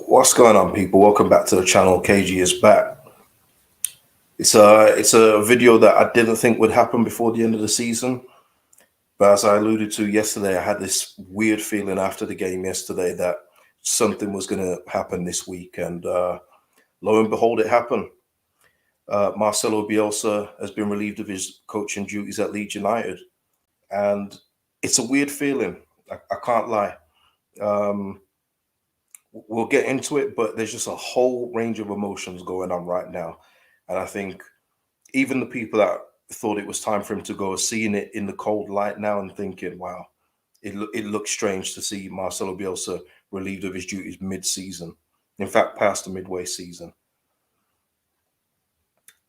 What's going on, people? Welcome back to the channel. KG is back. It's a video that I didn't think would happen before the end of the season, but as I alluded to yesterday, I had this weird feeling after the game yesterday that something was going to happen this week, and lo and behold, it happened. Marcelo Bielsa has been relieved of his coaching duties at Leeds United, and it's a weird feeling. I can't lie. Um, we'll get into it, but there's just a whole range of emotions going on right now. And I think even the people that thought it was time for him to go are seeing it in the cold light now and thinking, wow, it looks strange to see Marcelo Bielsa relieved of his duties mid-season. In fact, past the midway season.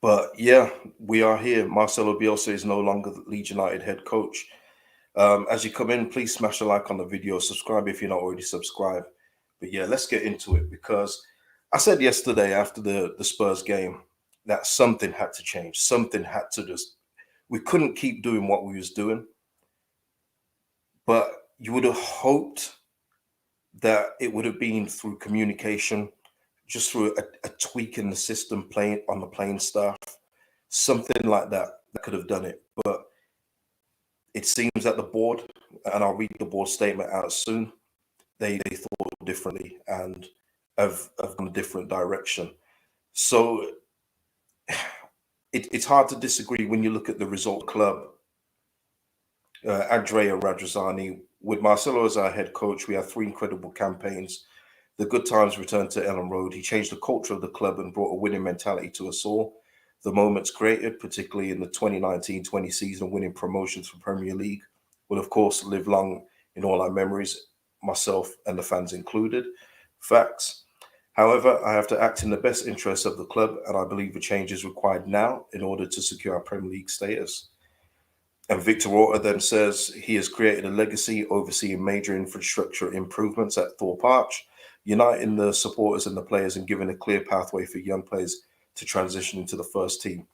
But yeah, we are here. Marcelo Bielsa is no longer the Leeds United head coach. As you come in, please smash a like on the video, subscribe if you're not already subscribed. But yeah, let's get into it, because I said yesterday after the Spurs game that something had to change. Something had to we couldn't keep doing what we was doing. But you would have hoped that it would have been through communication, just through a tweak in the system, playing on the playing staff, something like that could have done it. But it seems that the board, and I'll read the board statement out soon, they thought differently and have gone a different direction. So it's hard to disagree when you look at the result club. Andrea Radrizzani, with Marcelo as our head coach, we had 3 incredible campaigns. The good times returned to Ellen Road. He changed the culture of the club and brought a winning mentality to us all. The moments created, particularly in the 2019-20 season, winning promotions for Premier League, will of course live long in all our memories, myself and the fans included. Facts. However, I have to act in the best interests of the club, and I believe a change is required now in order to secure our Premier League status. And Victor Orta then says he has created a legacy overseeing major infrastructure improvements at Thorpe Arch, uniting the supporters and the players and giving a clear pathway for young players to transition into the first team.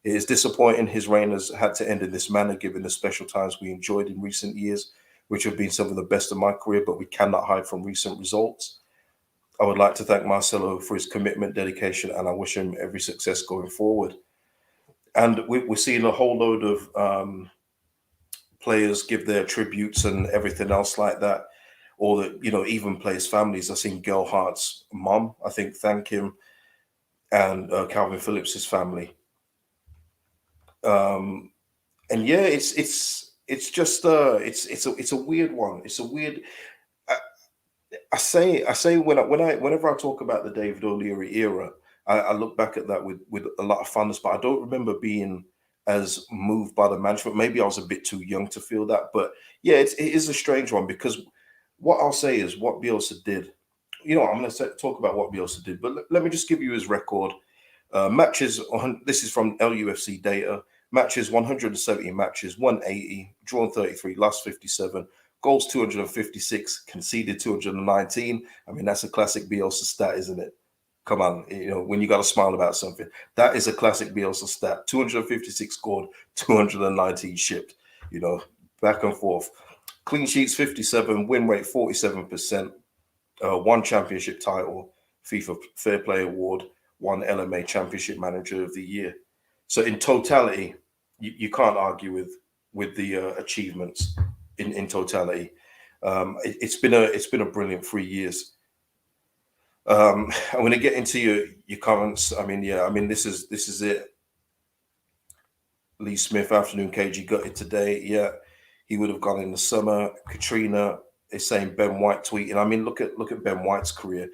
It is disappointing his reign has had to end in this manner, given the special times we enjoyed in recent years, which have been some of the best of my career, but we cannot hide from recent results. I would like to thank Marcelo for his commitment, dedication, and I wish him every success going forward. And we're seeing a whole load of players give their tributes and everything else like that, or that, even players' families. I've seen Gerhardt's mom, I think, thank him, and Calvin Phillips's family. And yeah, it's just it's a weird one. It's a weird. I say whenever I talk about the David O'Leary era, I look back at that with a lot of fondness, but I don't remember being as moved by the management. Maybe I was a bit too young to feel that, but yeah, it is a strange one, because what I'll say is what Bielsa did. I'm going to talk about what Bielsa did, but let me just give you his record. Matches. This is from LUFC data. Matches: 170 matches, won 80, drawn 33, lost 57. Goals 256, conceded 219. I mean, that's a classic Bielsa stat, isn't it? Come on, when you got to smile about something, that is a classic Bielsa stat. 256 scored, 219 shipped, back and forth. Clean sheets 57, win rate 47%, 1 championship title, FIFA Fair Play Award, 1 LMA Championship Manager of the Year. So in totality, you can't argue with the achievements in totality. It's been a brilliant 3 years. I'm going to get into your comments. This is it. Lee Smith, afternoon KG, got it today. Yeah, he would have gone in the summer. Katrina is saying Ben White tweeting. Look at Ben White's career.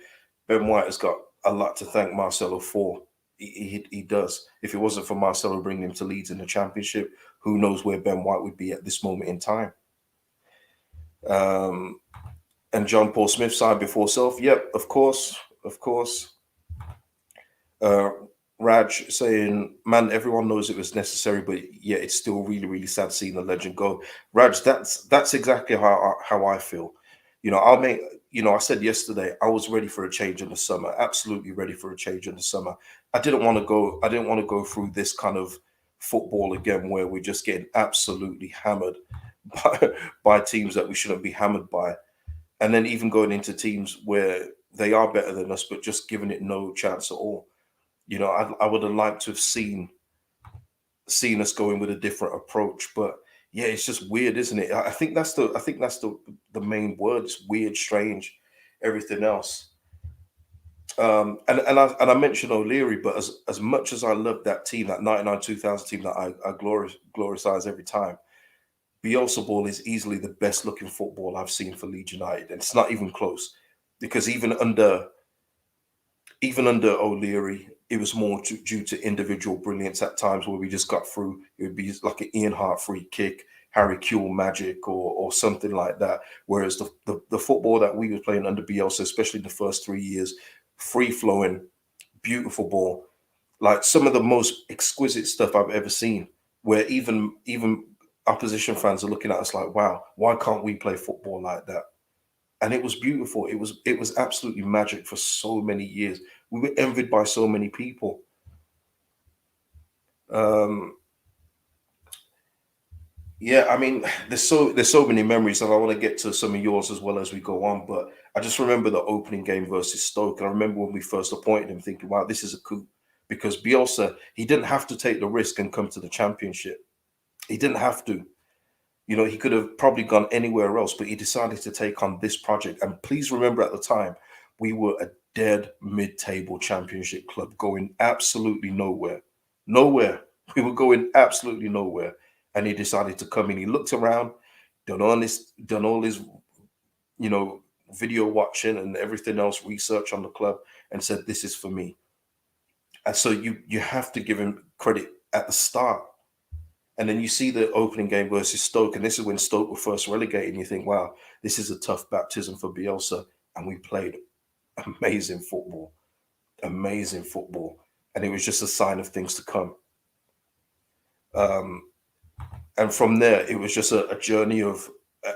Ben White has got a lot to thank Marcelo for. He does. If it wasn't for Marcelo bringing him to Leeds in the Championship, who knows where Ben White would be at this moment in time. And John Paul Smith, side before self. Yep, of course. Raj saying, man, everyone knows it was necessary, but yeah, it's still really, really sad seeing the legend go. Raj, that's exactly how I feel. I said yesterday, I was ready for a change in the summer, absolutely ready for a change in the summer. I didn't want to go through this kind of football again, where we're just getting absolutely hammered by teams that we shouldn't be hammered by. And then even going into teams where they are better than us, but just giving it no chance at all. You know, I would have liked to have seen us going with a different approach, but yeah, it's just weird, isn't it? I think that's the main word. It's weird, strange, everything else. And I mentioned O'Leary, but as much as I love that team, that 99 2000 team that I glorify every time, Bielsa ball is easily the best looking football I've seen for Leeds United. And it's not even close because even under O'Leary, it was more due to individual brilliance at times where we just got through. It would be like an Ian Hart free kick, Harry Kewell magic, or something like that. Whereas the football that we were playing under Bielsa, especially the first 3 years, free flowing, beautiful ball, like some of the most exquisite stuff I've ever seen. Where even opposition fans are looking at us like, wow, why can't we play football like that? And it was beautiful. It was absolutely magic for so many years. We were envied by so many people. Um, yeah, I mean, there's so many memories, and I want to get to some of yours as well as we go on. But I just remember the opening game versus Stoke, and I remember when we first appointed him, thinking, "Wow, this is a coup," because Bielsa, he didn't have to take the risk and come to the Championship. He didn't have to. You know, he could have probably gone anywhere else, but he decided to take on this project. And please remember at the time, we were a dead mid table championship club going absolutely nowhere. Nowhere. We were going absolutely nowhere. And he decided to come in. He looked around, done all his, you know, video watching and everything else, research on the club, and said, "This is for me." And so you have to give him credit at the start. And then you see the opening game versus Stoke, and this is when Stoke were first relegated. And you think, wow, this is a tough baptism for Bielsa. And we played amazing football, amazing football. And it was just a sign of things to come. Um, and from there, it was just a journey of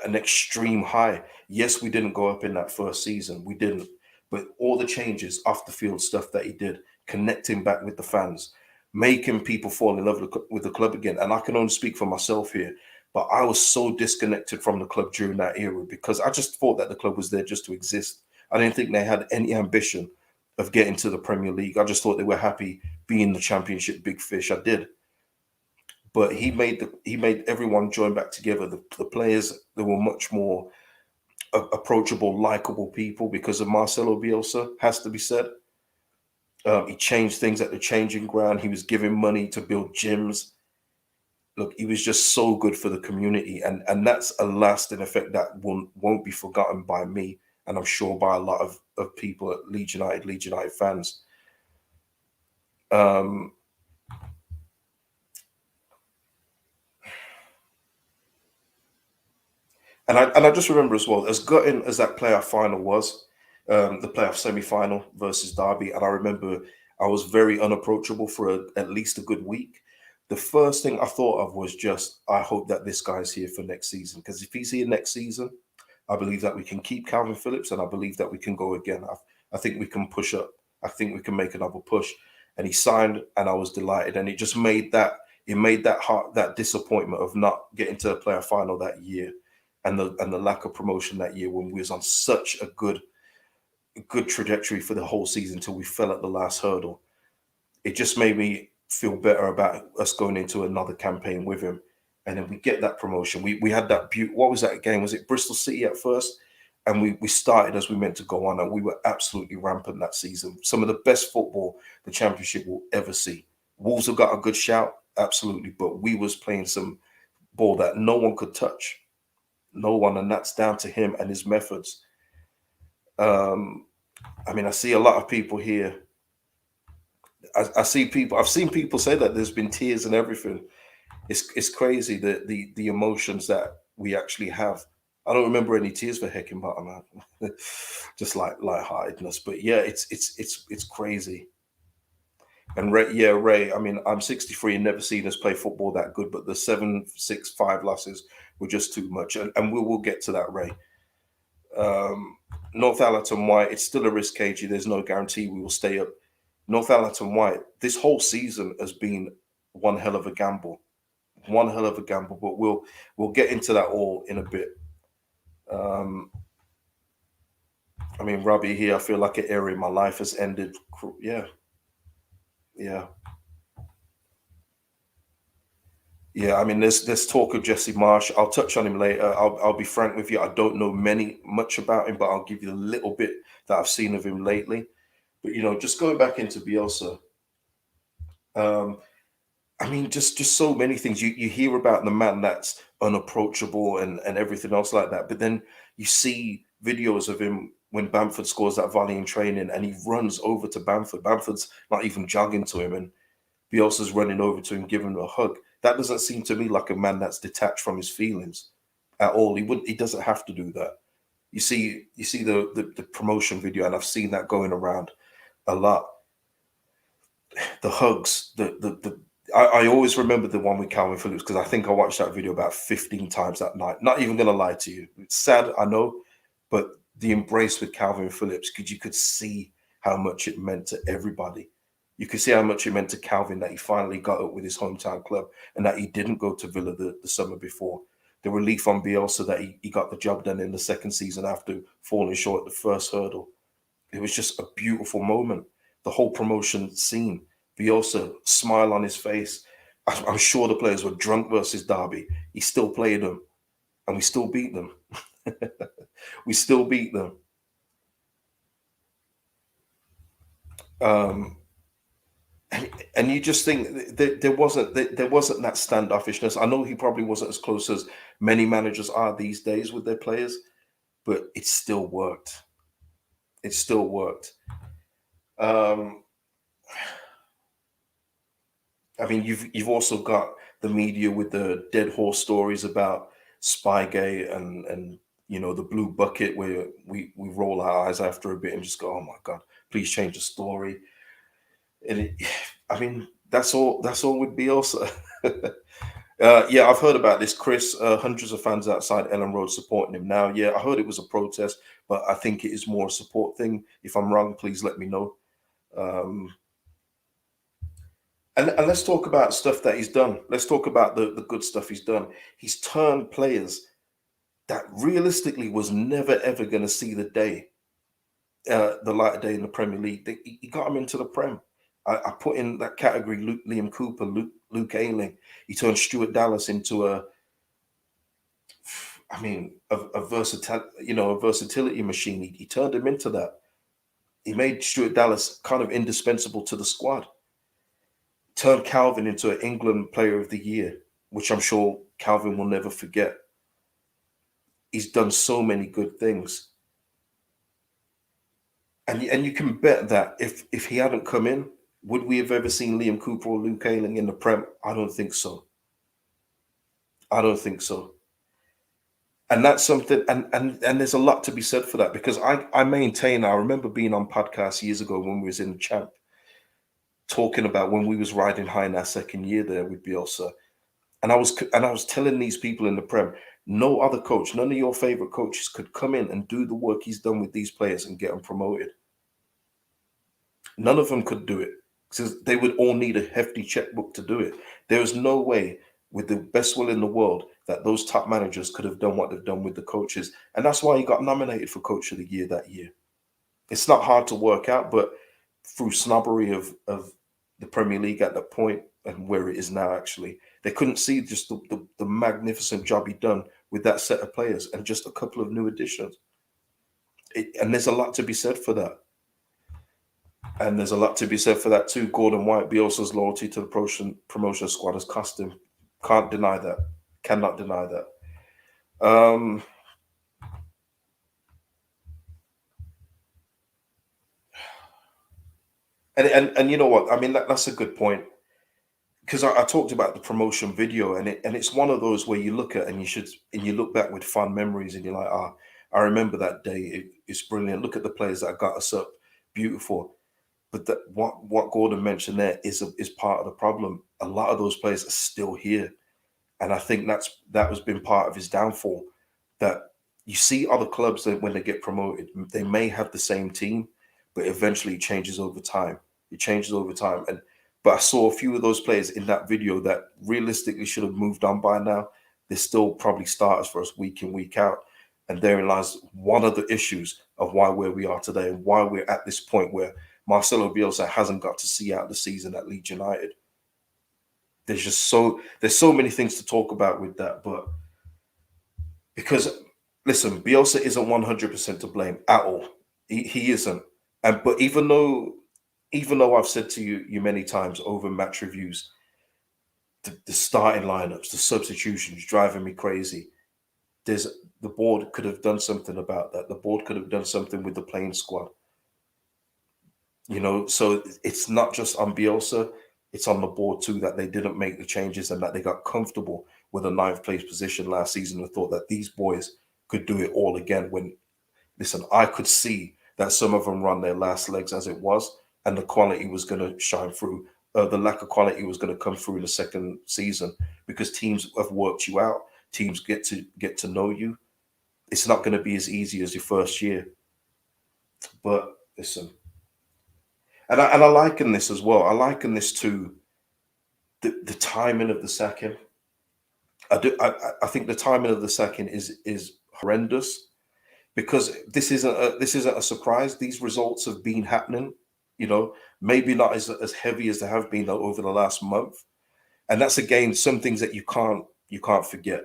an extreme high. Yes, we didn't go up in that first season. We didn't. But all the changes off the field stuff that he did, connecting back with the fans, making people fall in love with the club again. And I can only speak for myself here, but I was so disconnected from the club during that era because I just thought that the club was there just to exist. I didn't think they had any ambition of getting to the Premier League. I just thought they were happy being the Championship big fish. I did. But he made everyone join back together. The players, they were much more approachable, likable people because of Marcelo Bielsa, has to be said. He changed things at the changing ground. He was giving money to build gyms. Look, he was just so good for the community, and that's a lasting effect that won't be forgotten by me, and I'm sure by a lot of people at Leeds United fans. Um, and I just remember as well, as gutting as that playoff final was, the playoff semi-final versus Derby, and I remember I was very unapproachable for at least a good week. The first thing I thought of was just, I hope that this guy's here for next season, because if he's here next season, I believe that we can keep Calvin Phillips, and I believe that we can go again. I think we can push up. I think we can make another push. And he signed, and I was delighted. And it made that heart, that disappointment of not getting to the playoff final that year, and the lack of promotion that year when we was on such a good trajectory for the whole season until we fell at the last hurdle. It just made me feel better about us going into another campaign with him. And then we get that promotion. We had that what was that game? Was it Bristol City at first? And we started as we meant to go on, and we were absolutely rampant that season. Some of the best football the Championship will ever see. Wolves have got a good shout, absolutely, but we was playing some ball that no one could touch, no one, and that's down to him and his methods. Um, I mean, I see a lot of people here. I see people. I've seen people say that there's been tears and everything. It's crazy the emotions that we actually have. I don't remember any tears for Heckingbottom, man. Just like lightheartedness. But yeah, it's crazy. And Ray, yeah, Ray. I mean, I'm 63 and never seen us play football that good, but the 7-6-5 losses were just too much, and we will get to that, Ray. Um, Northallerton White, it's still a risk, KG. There's no guarantee we will stay up. Northallerton White, this whole season has been one hell of a gamble. One hell of a gamble, but we'll get into that all in a bit. Um, I mean, Robbie here, I feel like an area of my life has ended. Yeah, yeah, yeah. I mean, there's talk of Jesse Marsch. I'll touch on him later. I'll be frank with you. I don't know much about him, but I'll give you a little bit that I've seen of him lately. But just going back into Bielsa, um, I mean, just so many things. You hear about the man that's unapproachable and everything else like that, but then you see videos of him when Bamford scores that volley in training, and he runs over to Bamford. Bamford's not even jogging to him, and Bielsa's running over to him, giving him a hug. That doesn't seem to me like a man that's detached from his feelings at all. He wouldn't. He doesn't have to do that. You see the promotion video, and I've seen that going around a lot. The hugs, I always remember the one with Calvin Phillips because I think I watched that video about 15 times that night. Not even gonna lie to you. It's sad, I know, but the embrace with Calvin Phillips, because you could see how much it meant to everybody. You could see how much it meant to Calvin that he finally got up with his hometown club and that he didn't go to Villa the summer before. The relief on Bielsa that he got the job done in the second season after falling short at the first hurdle. It was just a beautiful moment. The whole promotion scene. Bielsa, smile on his face. I'm sure the players were drunk versus Derby. He still played them, and we still beat them. We still beat them. Um, and you just think that there wasn't that standoffishness. I know he probably wasn't as close as many managers are these days with their players, but it still worked. It still worked. Um, I mean, you've also got the media with the dead horse stories about Spygate and the blue bucket where we roll our eyes after a bit and just go, oh my god, please change the story. And I mean, that's all with Bielsa. Yeah, I've heard about this, Chris. Hundreds of fans outside Ellen Road supporting him now. Yeah, I heard it was a protest, but I think it is more a support thing. If I'm wrong, please let me know. Um, and let's talk about stuff that he's done. Let's talk about the good stuff he's done. He's turned players that realistically was never ever going to see the light of day in the Premier League. He got them into the Prem. I put in that category Liam Cooper, Luke Ayling. He turned Stuart Dallas into a versatility machine. He turned him into that. He made Stuart Dallas kind of indispensable to the squad. Turned Calvin into an England Player of the Year, which I'm sure Calvin will never forget. He's done so many good things, and you can bet that if he hadn't come in, would we have ever seen Liam Cooper or Luke Ayling in the Prem? I don't think so. I don't think so. And that's something, and there's a lot to be said for that because I maintain. I remember being on podcasts years ago when we was in the champ, talking about when we was riding high in our second year there with Bielsa, and I was telling these people in the Prem, no other coach, none of your favorite coaches could come in and do the work he's done with these players and get them promoted. None of them could do it because they would all need a hefty checkbook to do it. There is no way, with the best will in the world, that those top managers could have done what they've done with the coaches. And that's why he got nominated for Coach of the Year that year. It's not hard to work out, but through snobbery of the Premier League at that point and where it is now, actually, they couldn't see just the magnificent job he'd done with that set of players and just a couple of new additions. And there's a lot to be said for that. And there's a lot to be said for that too. Gordon White, Bielsa's loyalty to the promotion squad has cost him. Can't deny that. Cannot deny that. Um, and you know what? I mean, that's a good point because I talked about the promotion video, and it's one of those where you look at and you look back with fond memories, and you're like, I remember that day. It's brilliant. Look at the players that got us up. Beautiful. But what Gordon mentioned there is part of the problem. A lot of those players are still here, and I think that has been part of his downfall. That you see other clubs that when they get promoted, they may have the same team, but eventually it changes over time. It changes over time, and but I saw a few of those players in that video that realistically should have moved on by now. They're still probably starters for us week in week out. And therein lies one of the issues of why where we are today and why we're at this point where Marcelo Bielsa hasn't got to see out the season at Leeds United. There's so many things to talk about with that, but because listen, Bielsa isn't 100% to blame at all. He isn't. And but even though I've said to you many times over match reviews, the starting lineups, the substitutions driving me crazy. There's the board could have done something about that. The board could have done something with the playing squad. So it's not just on Bielsa, it's on the board too that they didn't make the changes and that they got comfortable with a ninth place position last season and thought that these boys could do it all again. When listen, I could see that some of them run their last legs as it was, and the quality was going to shine through. The lack of quality was going to come through in the second season because teams have worked you out. Teams get to know you. It's not going to be as easy as your first year. But listen, and I liken this as well. I liken this to the timing of the sacking. I think the timing of the sacking is horrendous because this isn't a surprise. These results have been happening. Maybe not as heavy as they have been over the last month, and that's again some things that you can't forget.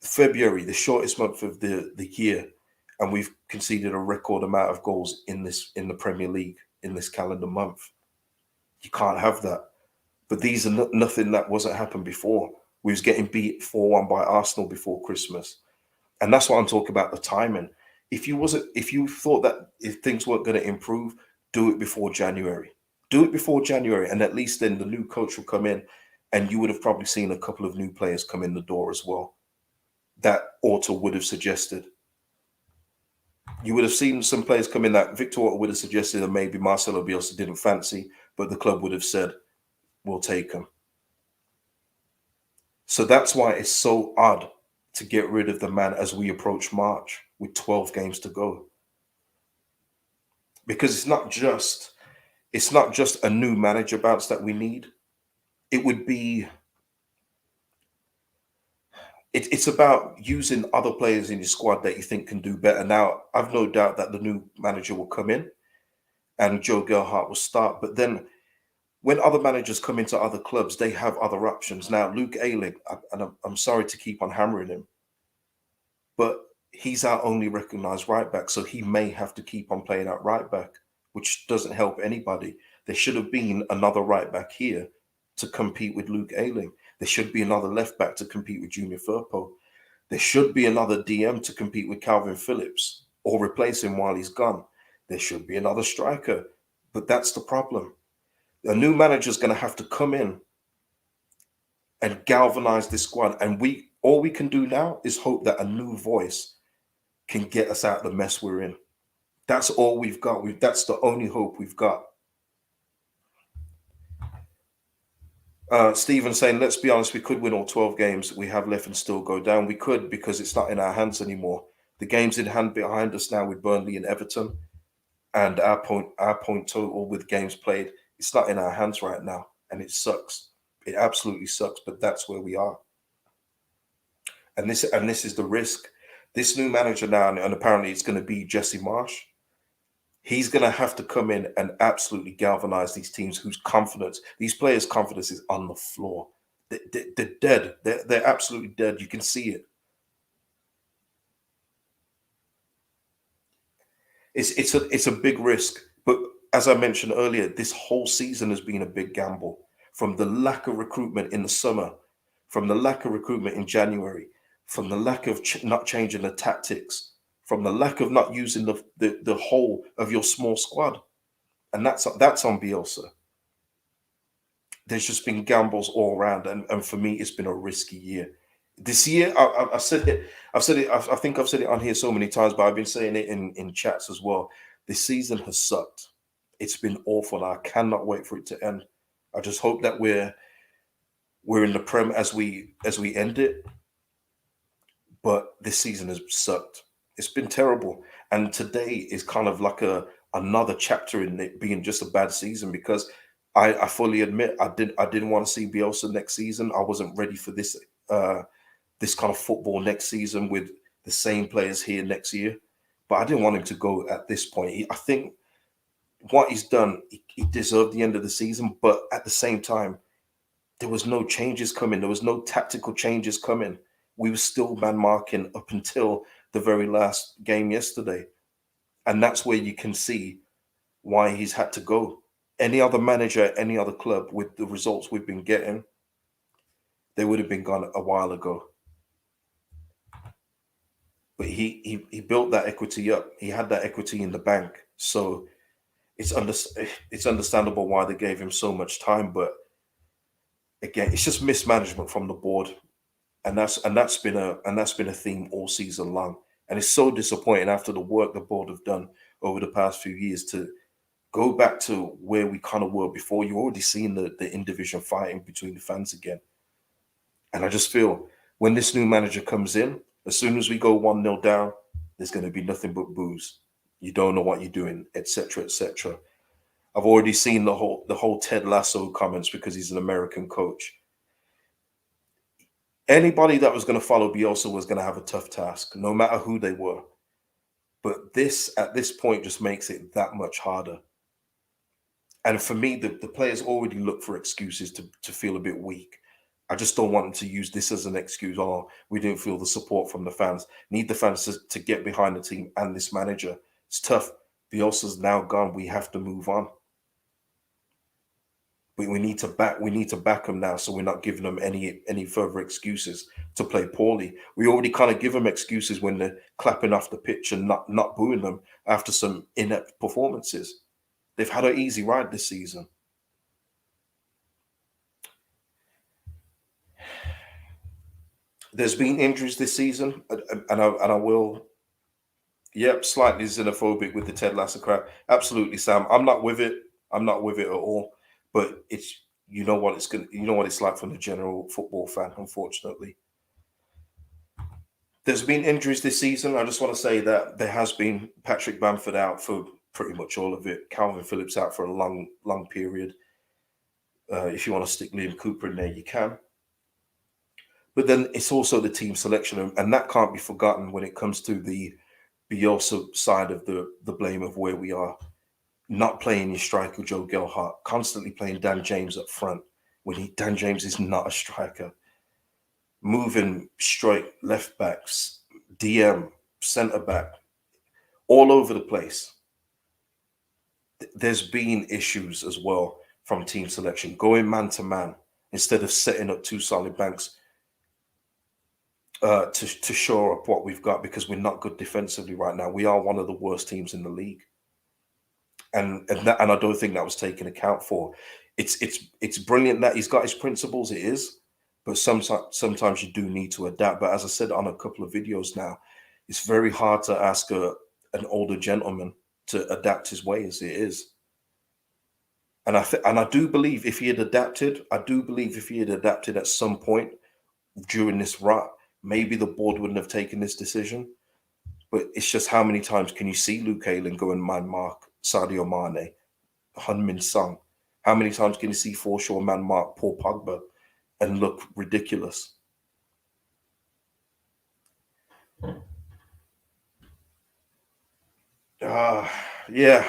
February, the shortest month of the year, and we've conceded a record amount of goals in the Premier League in this calendar month. You can't have that. But these are nothing that wasn't happened before. We was getting beat 4-1 by Arsenal before Christmas. And that's what I'm talking about, the timing. If you thought that if things weren't going to improve, do it before January. Do it before January, and at least then the new coach will come in, and you would have probably seen a couple of new players come in the door as well. That Orta would have suggested. You would have seen some players come in that Victor Orta would have suggested, and maybe Marcelo Bielsa didn't fancy, but the club would have said, "We'll take him." So that's why it's so odd to get rid of the man as we approach March with 12 games to go. Because it's not just a new manager bounce that we need. It would be it's about using other players in your squad that you think can do better. Now, I've no doubt that the new manager will come in and Joe Gerhardt will start, but then when other managers come into other clubs, they have other options. Now, Luke Ayling, and I'm sorry to keep on hammering him, but he's our only recognised right back, so he may have to keep on playing at right back, which doesn't help anybody. There should have been another right back here to compete with Luke Ayling. There should be another left back to compete with Junior Firpo. There should be another DM to compete with Calvin Phillips or replace him while he's gone. There should be another striker, but that's the problem. A new manager is going to have to come in and galvanize this squad. And all we can do now is hope that a new voice can get us out of the mess we're in. That's all we've got. That's the only hope we've got. Stephen saying, let's be honest, we could win all 12 games we have left and still go down. We could, because it's not in our hands anymore. The game's in hand behind us now with Burnley and Everton. And our point total with games played, it's not in our hands right now. And it sucks. It absolutely sucks, but that's where we are. And this is the risk. This new manager now, and apparently it's going to be Jesse Marsch. He's going to have to come in and absolutely galvanize these teams these players' confidence is on the floor. They're dead. They're absolutely dead. You can see it. It's a big risk. But as I mentioned earlier, this whole season has been a big gamble. From the lack of recruitment in the summer, from the lack of recruitment in January, from the lack of not changing the tactics, from the lack of not using the whole of your small squad. And that's on Bielsa. There's just been gambles all around. And for me, it's been a risky year. This year, I've said it. I think I've said it on here so many times, but I've been saying it in chats as well. This season has sucked. It's been awful. I cannot wait for it to end. I just hope that we're in the Prem as we end it. But this season has sucked. It's been terrible. And today is kind of like another chapter in it being just a bad season, because I fully admit I didn't want to see Bielsa next season. I wasn't ready for this kind of football next season with the same players here next year. But I didn't want him to go at this point. I think what he's done, he deserved the end of the season. But at the same time, there was no changes coming. There was no tactical changes coming. We were still man marking up until the very last game yesterday. And that's where you can see why he's had to go. Any other manager, any other club with the results we've been getting, they would have been gone a while ago. But he built that equity up. He had that equity in the bank. So it's understandable why they gave him so much time. But again, it's just mismanagement from the board. And that's been a theme all season long. And it's so disappointing after the work the board have done over the past few years to go back to where we kind of were before. You're already seeing the in-division fighting between the fans again. And I just feel when this new manager comes in, as soon as we go 1-0 down, there's going to be nothing but boos. You don't know what you're doing, etc., etc. I've already seen the whole Ted Lasso comments because he's an American coach. Anybody that was going to follow Bielsa was going to have a tough task, no matter who they were. But this, at this point, just makes it that much harder. And for me, the players already look for excuses to feel a bit weak. I just don't want them to use this as an excuse. Oh, we didn't feel the support from the fans. Need the fans to get behind the team and this manager. It's tough. Bielsa's now gone. We have to move on. We need to back them now, so we're not giving them any further excuses to play poorly. We already kind of give them excuses when they're clapping off the pitch and not booing them after some inept performances. They've had an easy ride this season. There's been injuries this season, and I will. Yep, slightly xenophobic with the Ted Lasso crap. Absolutely, Sam. I'm not with it. I'm not with it at all. But it's you know what it's like from the general football fan, unfortunately. There's been injuries this season. I just want to say that there has been Patrick Bamford out for pretty much all of it. Calvin Phillips out for a long period. If you want to stick Liam Cooper in there, you can. But then it's also the team selection, and that can't be forgotten when it comes to the Bielsa side of the blame of where we are. Not playing your striker Joe Gelhardt, constantly playing Dan James up front when Dan James is not a striker. Moving straight left backs, DM, centre back, all over the place. There's been issues as well from team selection, going man to man instead of setting up two solid banks to shore up what we've got, because we're not good defensively right now. We are one of the worst teams in the league. And I don't think that was taken account for. It's brilliant that he's got his principles. It is, but sometimes you do need to adapt. But as I said on a couple of videos now, it's very hard to ask an older gentleman to adapt his ways. It is, and I do believe if he had adapted, at some point during this rut, maybe the board wouldn't have taken this decision. But it's just how many times can you see Luke Ayling go and man mark Sadio Mane, Heung-min Son? How many times can you see Forshaw man mark Paul Pogba and look ridiculous? Yeah.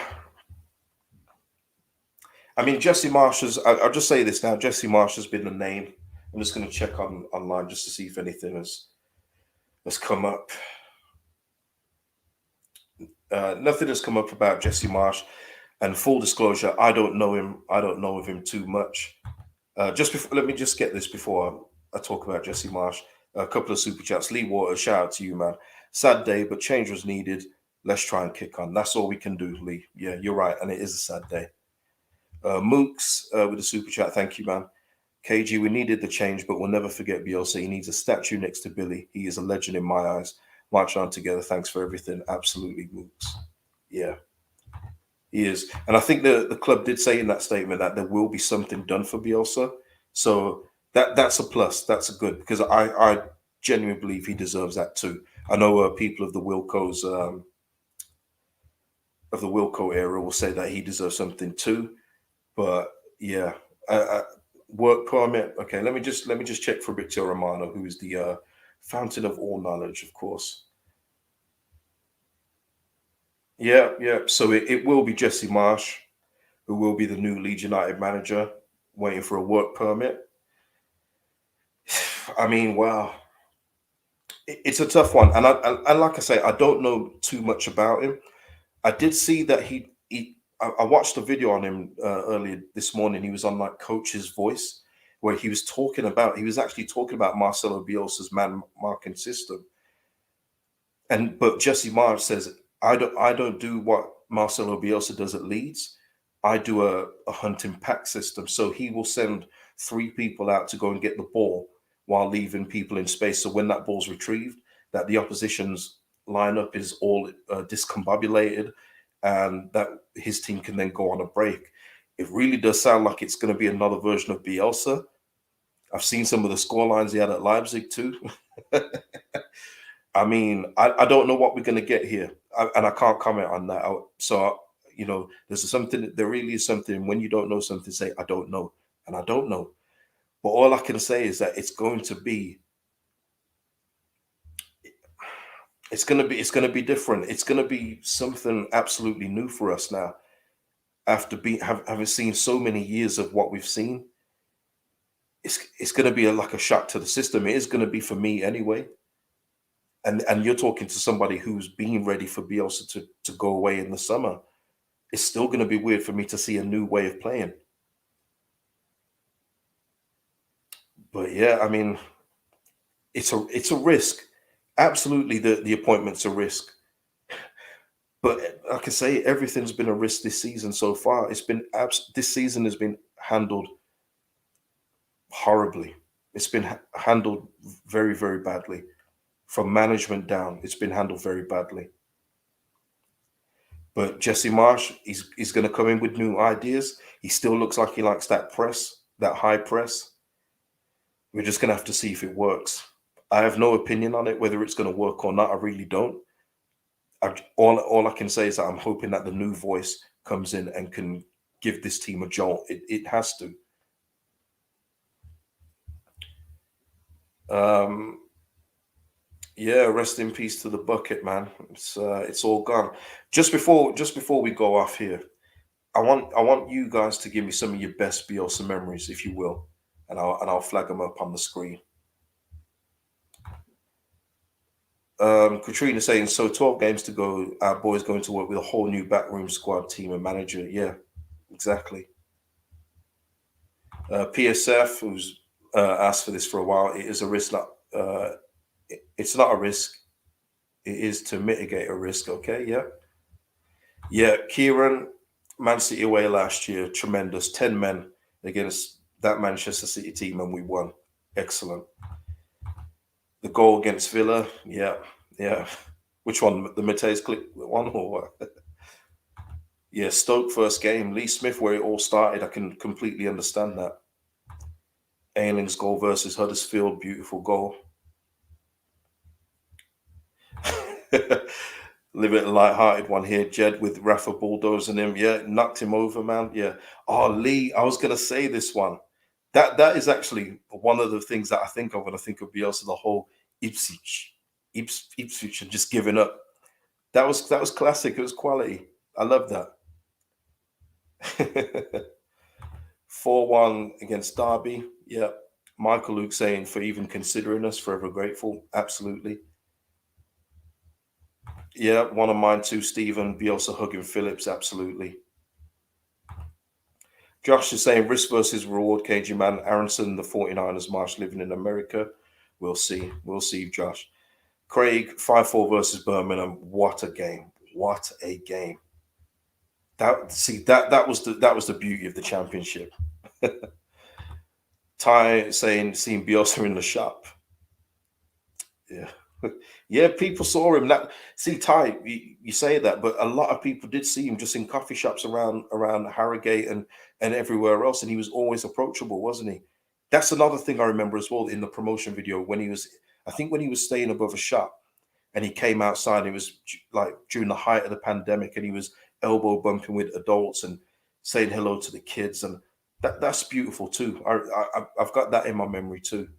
I mean, Jesse Marsch I'll just say this now. Jesse Marsch has been the name. I'm just going to check online just to see if anything has come up. Nothing has come up about Jesse Marsch. And full disclosure, I don't know him. I don't know of him too much. Let me just get this before I talk about Jesse Marsch. A couple of super chats. Lee Waters, shout out to you, man. Sad day, but change was needed. Let's try and kick on. That's all we can do, Lee. Yeah, you're right, and it is a sad day. Mooks with a super chat. Thank you, man. KG, we needed the change, but we'll never forget Bielsa. He needs a statue next to Billy. He is a legend in my eyes. March on together. Thanks for everything. Absolutely, Mooks. Yeah. He is. And I think the club did say in that statement that there will be something done for Bielsa. So that's a plus. That's a good, because I genuinely believe he deserves that too. I know people of the Wilco era will say that he deserves something too. But yeah, work permit. Okay, let me just check for Fabrizio Romano, who is the fountain of all knowledge, of course. Yeah, yeah. So it will be Jesse Marsch, who will be the new Leeds United manager, waiting for a work permit. I mean, wow, it's a tough one, and like I say, I don't know too much about him. I did see that I watched a video on him earlier this morning. He was on like Coach's Voice, where he was actually talking about Marcelo Bielsa's man marking system. And but Jesse Marsch says, I don't do what Marcelo Bielsa does at Leeds. I do a hunting pack system. So he will send three people out to go and get the ball while leaving people in space. So when that ball's retrieved, that the opposition's lineup is all discombobulated, and that his team can then go on a break. It really does sound like it's going to be another version of Bielsa. I've seen some of the score lines he had at Leipzig too. I mean, I don't know what we're going to get here, and I can't comment on that. So, there really is something when you don't know something, say, I don't know, and I don't know. But all I can say is that it's going to be different. It's going to be something absolutely new for us now. After having seen so many years of what we've seen, it's going to be like a shock to the system. It is going to be for me anyway. And you're talking to somebody who's been ready for Bielsa to go away in the summer. It's still going to be weird for me to see a new way of playing. But yeah, I mean, it's a risk. Absolutely, the appointment's a risk. But like I say, everything's been a risk this season so far. This season has been handled horribly. It's been handled very, very badly. From management down, it's been handled very badly. But Jesse Marsch, he's going to come in with new ideas. He still looks like he likes that press, that high press. We're just going to have to see if it works. I have no opinion on it, whether it's going to work or not. I really don't. All I can say is that I'm hoping that the new voice comes in and can give this team a jolt. It has to. Um, yeah, rest in peace to the bucket, man. It's all gone. Just before we go off here, I want you guys to give me some of your best Bielsa memories, if you will, and I'll flag them up on the screen. Katrina saying, so 12 games to go. Our boys going to work with a whole new backroom squad, team, and manager. Yeah, exactly. PSF, who's asked for this for a while, it is a risk. It's not a risk. It is to mitigate a risk. Okay, yeah, yeah. Kieran, Man City away last year, tremendous. 10 men against that Manchester City team, and we won. Excellent. The goal against Villa, yeah, yeah. Which one? The Mateus click one or what? Yeah, Stoke first game. Lee Smith, where it all started. I can completely understand that. Ayling's goal versus Huddersfield, beautiful goal. Live it a light-hearted one here. Jed with Rafa bulldozing him. Yeah, knocked him over, man. Yeah. Oh, Lee, I was gonna say this one. That is actually one of the things that I think of when I think of Bielsa, the whole Ipswich and just giving up. That was classic. It was quality. I love that. 4-1 against Derby. Yeah. Michael Luke saying for even considering us, forever grateful. Absolutely. Yeah, one of mine too, Stephen. Bielsa hugging Phillips. Absolutely. Josh is saying risk versus reward, KG man. Aronson, the 49ers, Marsh living in America. We'll see. We'll see, Josh. Craig, 5-4 versus Birmingham. What a game. What a game. That was the beauty of the championship. Ty saying seeing Bielsa in the shop. Yeah. Yeah, people saw him. Ty, you say that, but a lot of people did see him just in coffee shops around Harrogate and everywhere else, and he was always approachable, wasn't he? That's another thing I remember as well in the promotion video when he was, I think when he was staying above a shop and he came outside. And it was like during the height of the pandemic, and he was elbow bumping with adults and saying hello to the kids, and that's beautiful too. I've got that in my memory too.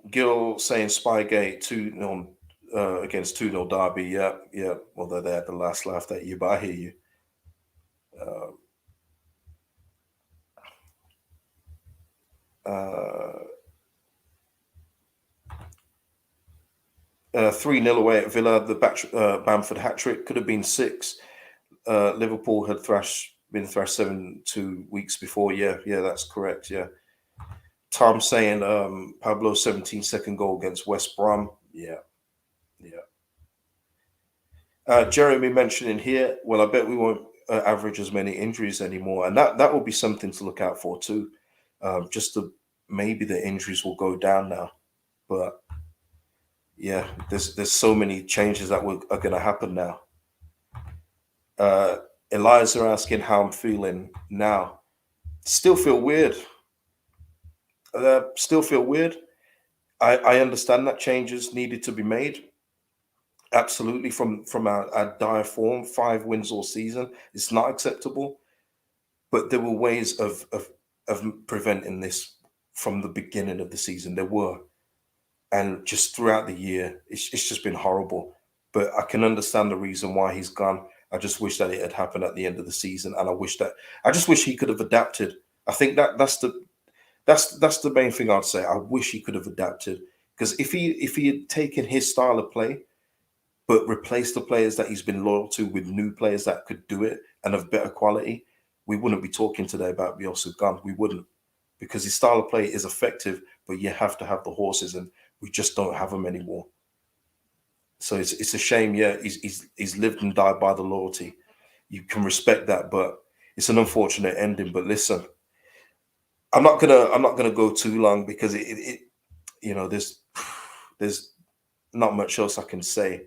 Gil saying Spygate 2 on against 2-0 Derby. Yeah, yeah. Although they had the last laugh at you, but I hear you. Uh, 3-0 away at Villa. The Bamford hat trick could have been 6. Liverpool had been thrashed 2 weeks before. Yeah, yeah, that's correct. Yeah. Tom saying Pablo's 17-second goal against West Brom. Yeah, yeah. Jeremy mentioning here, well, I bet we won't average as many injuries anymore, and that will be something to look out for too. Just to maybe the injuries will go down now, but yeah, there's so many changes that are going to happen now. Eliza asking how I'm feeling now. Still feel weird. Still feel weird. I understand that changes needed to be made. Absolutely, from our dire form, 5 wins all season, it's not acceptable. But there were ways of preventing this from the beginning of the season. There were, and just throughout the year, it's just been horrible. But I can understand the reason why he's gone. I just wish that it had happened at the end of the season, and I just wish he could have adapted. I think that's the main thing I'd say. I wish he could have adapted, because if he had taken his style of play but replace the players that he's been loyal to with new players that could do it and of better quality, we wouldn't be talking today about Bielsa gone. We wouldn't, because his style of play is effective, but you have to have the horses, and we just don't have them anymore. So it's a shame. Yeah, he's lived and died by the loyalty. You can respect that, but it's an unfortunate ending. But listen, I'm not gonna go too long, because it there's not much else I can say.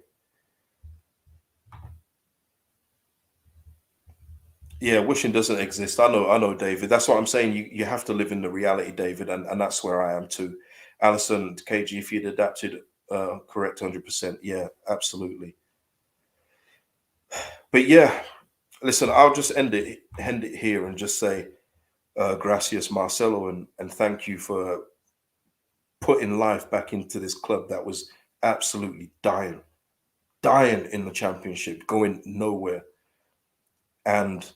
Yeah, wishing doesn't exist. I know, David. That's what I'm saying. You have to live in the reality, David, and that's where I am too. Alison, KG, if you'd adapted, correct, 100%. Yeah, absolutely. But yeah, listen, I'll just end it here and just say, gracias, Marcelo, and thank you for putting life back into this club that was absolutely dying in the championship, going nowhere, and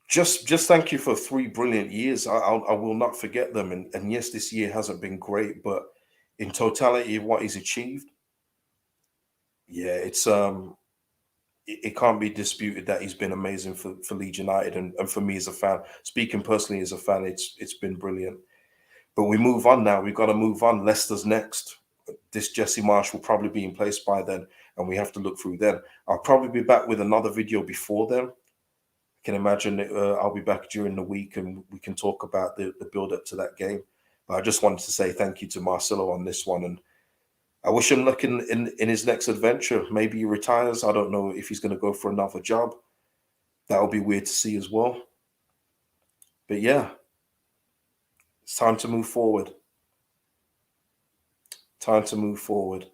just thank you for 3 brilliant years. I will not forget them. And yes, this year hasn't been great, but in totality of what he's achieved, yeah, it can't be disputed that he's been amazing for Leeds United, and for me as a fan. Speaking personally as a fan, it's been brilliant. But we move on now. We've got to move on. Leicester's next. This Jesse Marsch will probably be in place by then, and we have to look through then. I'll probably be back with another video before then. Can imagine I'll be back during the week, and we can talk about the build up to that game. But I just wanted to say thank you to Marcelo on this one, and I wish him luck in his next adventure. Maybe he retires. I don't know if he's going to go for another job. That would be weird to see as well. But yeah, it's time to move forward. Time to move forward.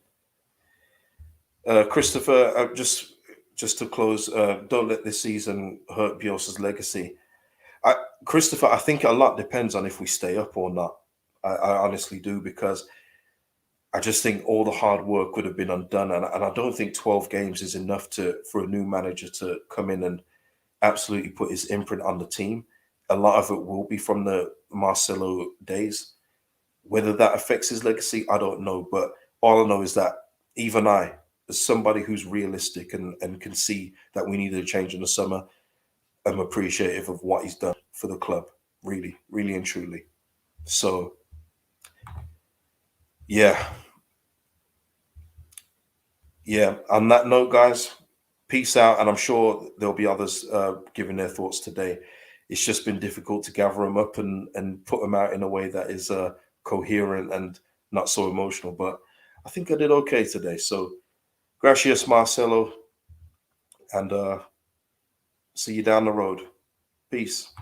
Christopher, just to close, don't let this season hurt Bielsa's legacy. Christopher, I think a lot depends on if we stay up or not. I honestly do, because I just think all the hard work would have been undone, and I don't think 12 games is enough for a new manager to come in and absolutely put his imprint on the team. A lot of it will be from the Marcelo days. Whether that affects his legacy, I don't know. But all I know is that even I, as somebody who's realistic and can see that we needed a change in the summer, am appreciative of what he's done for the club. Really, really and truly. So, yeah. Yeah. On that note, guys, peace out. And I'm sure there'll be others giving their thoughts today. It's just been difficult to gather them up and put them out in a way that is coherent and not so emotional. But I think I did okay today. So, gracias, Marcelo, and see you down the road. Peace.